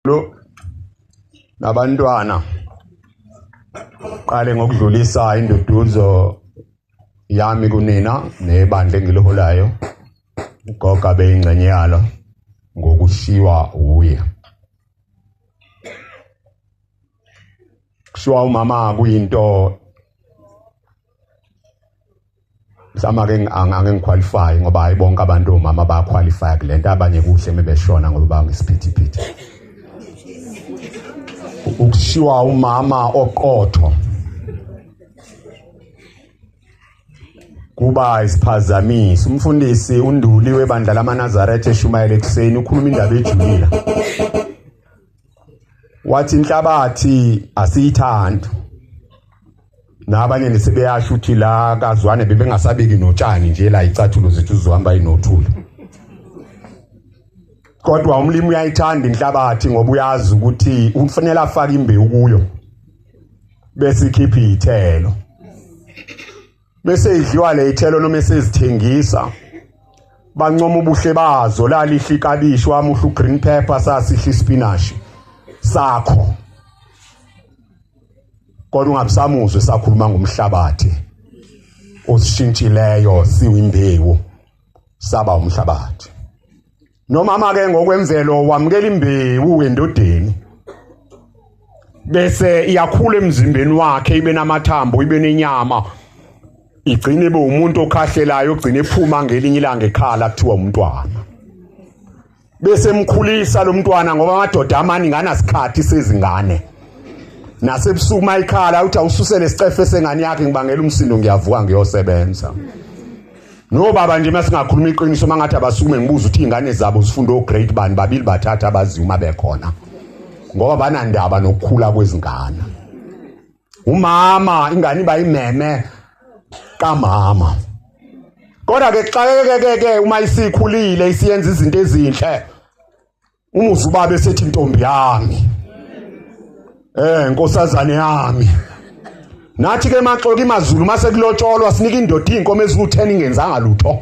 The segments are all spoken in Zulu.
lo nabantwana qale ngokudlulisa induduzo yami kunina nebandla engiliholayo ugoga beyingcenye yalo ngokushiwa uye. Kushiwa umama kuyinto samake angiqualify ngoba hayi bonke abantu mama ba qualify kulento abanye kuhle mebeshona ngoba bangisiphithiphithi. Ukushiwa umama oqotho kuba isiphazamisi. Umfundisi uNduli webandla lamaNazaretha eShumayela ekuseni ukhuluma indaba ejulile. Wathi inhlabathi asiyithanda. Nabanye nesebeyasho uthi la kaZwane bebengasabeki notshani nje la icathulo zethu uzohamba inothula. Kodwa umlimi uyayithanda inhlabathi ngoba uyazi ukuthi ufanele afake imbewu kuyo bese ikhipha izithelo. Bese idliwa le ithelo noma esizithengisa bancoma ubuhle bazo la lihle ikabishi wami uhlu green pepper sasihle ispinach sakho. Kodwa ungabusamuzwe sakhuluma ngomhlabathi osishintshileyo siwimbewu saba umhlabathi. Noma ke ngokwemvelo wamukela imbewu endodeni bese iyakhula emzimbeni wakhe ibe namathambo ibe nenyama igcine ibe umuntu okhahlelayo ogcine ephuma ngelinye ilanga ekhala kuthiwa umntwana. Bese emkhulisa lo mntwana ngoba amadoda amani nganasikhathi sezingane. Nasebusuku mayikhala uthi awususele isicefe sengane yakhe ngibangela umsindo ngiyavuka ngiyosebenza. No baba nje masingakhuluma iqiniso mangathi abasukume ngibuza uthi ingane zabo zifunda ograde bani babili bathatha abaziwa uma bekhona. Ngoba banandaba nokukhula kwezingane. Umama ingane bayimeme kamama. Kodwa ke xakeke uma isikhulile isiyenza izinto ezinhle. Umuzi ubaba esethi intombi yami. Nkosazane yami. Nathi ke maxoki imaZulu mase kulotsholwa sinika indoda inkomo eziku10 ingenzanga lutho.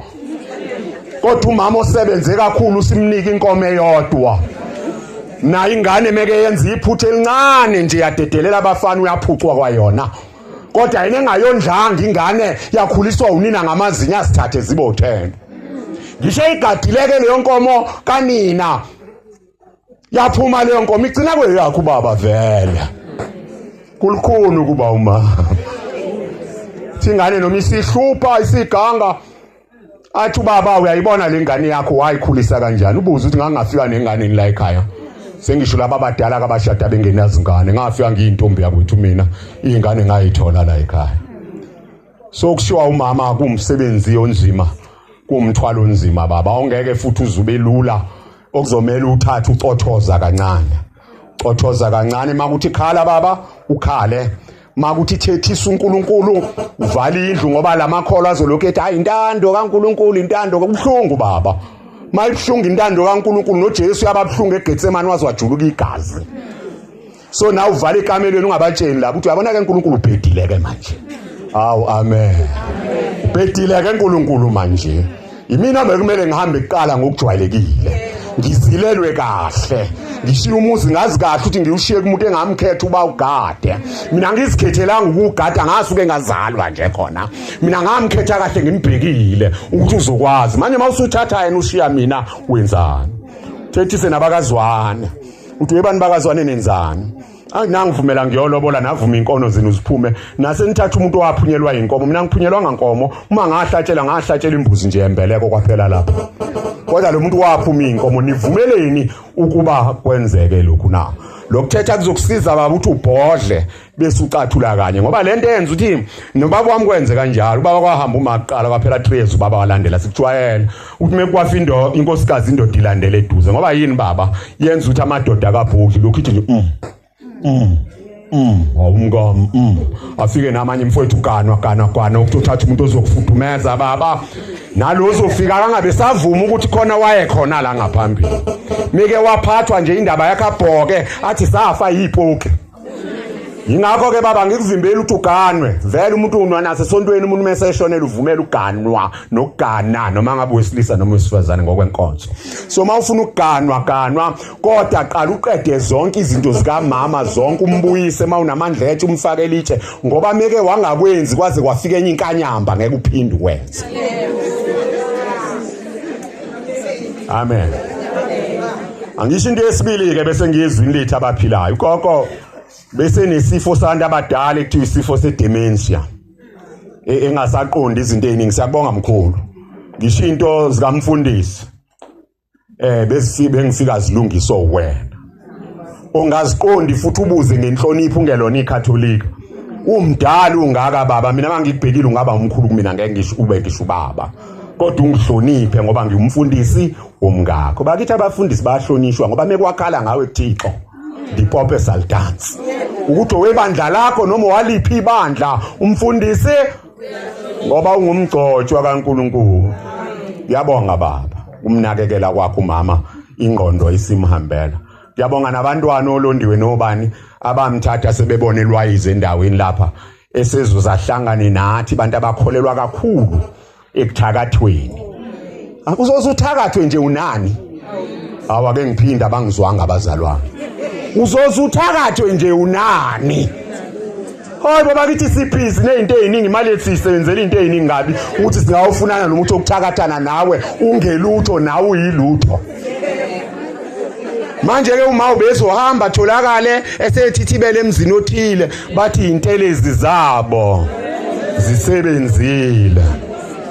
Kodwa umama osebenze kakhulu simnika inkomo eyodwa. Na ingane meke yenza iphuthe elincane nje yadedelela abafana uyaphucwa kwayona. Kodwa yena engayondlanga ingane yakhuliswa unina ngamazinya asithathe zibo 10. Ngisho igadileke leyo nkomo kanina. Yaphuma leyo nkomo igcina kweyakho baba vele. Kulukhulu kuba uma. Singane noma isihlupha isiganga athi baba uyayibona le ngane yakho wayikhulisa kanjani ubuza ukuthi ngangafika nenganeni la ekhaya. Sengisho laba abadala kabashada bengenazingane ngafika ngiyintombi yakwethu mina ingane ngayithola la ekhaya. So kushiwa umama kumsebenzi onzima kumthwalo onzima baba ongeke futhi uzube lula okuzomela uthathe ucothoza kancane. Cothoza kancane makuthi khala baba ukhale makuthi thethisa uNkulunkulu uvale indlu ngoba lamakholo azoloku ethi hayi intando kaNkulunkulu intando kubhlungu baba. Mayibhlungu intando kaNkulunkulu noJesu yababhlungu eGetsemane wazwajuluka igazi. So na uvale ikamelweni ungabatsheni lapho uthi uyabona ke uNkulunkulu ubhedile ke manje. Awu amen. Ubhedile ke uNkulunkulu manje. Imina bekumele ngihambe eqala ngokujwayelekile. Ngizilelwe kahle. Ngishiya umuzi ngazi kahle ukuthi ngiyushiye kumuntu engamkhetha uba ugade. Mina ngizikhethelanga ukugada ngasuke ngazalwa nje khona. Mina ngamkhetha kahle ngimbhekile ukuthi uzokwazi. Manje mawusuthatha yena ushiya mina wenzani? Thethise nabakaZwane. Uthi webani bakaZwane nenzani? Nangivumela ngiyolobola navuma inkono zenu ziphume nase nithatha umuntu owaphunyelwa inkomo mina ngiphunyelwa ngankomo uma ngahlatshela imbuzi nje embeleko kwaphela lapho. Kodwa lo muntu waphuma inkomo nivumeleni ukuba kwenzeke lokhu na. Lokuthetha kuzokusiza baba ukuthi ubhodle bese ucathula kanye ngoba lento yenza uthi nobaba wami kwenze kanjalo ubaba kwahamba umaqala kwaphela 3 years ubaba walandela sikujwayela uthi mekwafa inkosikazi indoda ilandele eduze ngoba yini baba yenza ukuthi amadoda akabhudli lokhu ithi nje awumngam afike namanye mfowethu gana ukuthatha umuntu ozokufudumeza baba nalozo fika kangabe savuma ukuthi khona waye khona la ngaphambili mike waphathwa nje indaba yakhe abhoke athi safa yipoke Yingakho ke baba ngikuvimbela ukuthi uganwe. Vele umuntu unwana sesontweni umuntu meseshonela uvumela uganwa nokugana noma ngabe wesilisa noma wesifazane ngokwenkonzo. So mawufuna ukuganwa kodwa qala uqede zonke izinto zika mama zonke umbuyise mawunamandla ethi umfake litshe ngoba meke wangakwenzi kwaze kwafika enye inkanyamba ngeke uphinde ukwenze. Amen. Angisho into yesibili ke bese ngiyizwini lethu abaphilayo. Ukoko bese nesifo santu abadala ekuthiwa isifo sedementia. Engasaqondi izinto eziningi siyabonga mkhulu. Ngisho into zikamfundisi. Bese ngifika zilungiso wena. Ongaziqondi futhi ubuze ngenhlonipho ungelona iCatholic. Umdala ungaka baba mina mangikubhekile ungaba umkhulu kumina ngeke ngisho ube ngisho baba. Kodwa ungihloniphe ngoba ngiyumfundisi womngakho. Bakithi abafundisi bayahlonishwa ngoba mekwakhala ngawe kuThixo. Dipope saldance. Ukuthi owebandla lakho noma waliphi ibandla umfundisi ngoba ungumgcotshwa kaNkuluNkulu. Ngiyabonga baba umnakekela kwakho umama ingqondo isimhambela. Ngiyabonga nabantwana olondiwe nobani abamthatha sebebonelwa izendaweni lapha esezozahlangane nathi bantu abakholelwa kakhulu ekuthakathweni. Akuzozuthakathwe nje unani? Awake ngiphinda bangizwanga abazalwane. Uzozuthakathwe nje unani? Hayi baba kithi sibhizi nezinto eziningi imali ethi sisebenzela into eziningi ngabi ukuthi singawufunana nomuntu okuthakathana nawe ungelutho nawe uyilutho. Manje ke uma ubezohamba tholakale esethithibele emzini othile bathi intelezi zabo zisebenzile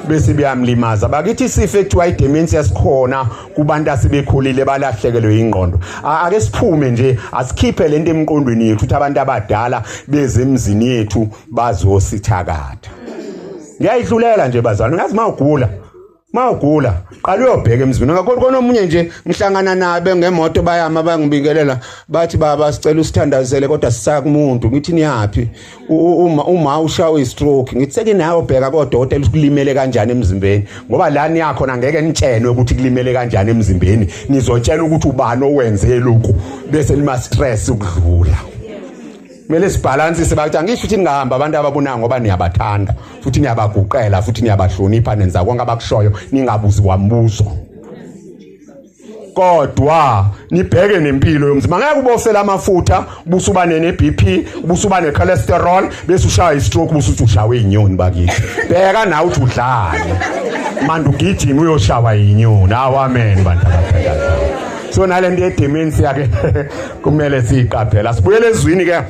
bese beyamlimaza. Bakithi isifo ekuthiwa idementia sikhona kubantu asebekhulile balahlekelwe ingqondo. Ake siphume nje asikhiphe lento emqondweni yethu ukuthi abantu abadala beze emzini yethu bazosithakatha. Ngiyayidlulela nje bazalwane ngazi mawugula qala uyobheka emzini ngakho konomunye nje ngihlangana nabe ngemoto bayama bangibingelela bathi baba sicela usithandazele kodwa sisaka umuntu ngithi niyapi uma ushawe istroke ngithi seke nayo bheka kodokotela ukulimele kanjani emzimbeni ngoba lani yakho ngeke nitshenwe ukuthi kulimele kanjani emzimbeni nizotshela ukuthi ubani owenze lokhu bese nima stress ukudlula. Mele sibalansise bathi angisho ukuthi ningahamba abantu ababona ngoba niyabathanda futhi niyabaguqela futhi niyabahlonipha nenza konke abakushoyo ningabuzi kwambuzo. Kodwa nibheke nempilo yomzimba ngeke ubofela amafutha ubusuba neBP ubusuba necholesterol bese ushaya istroke busuthi ushawe inyoni bakithi. Bheka nawe uthi udlale manje ugijima uyoshawa inyoni. Amen bantu abadala. So nalento yedementia ke kumele siyiqaphela. Sibuyele ezwini ke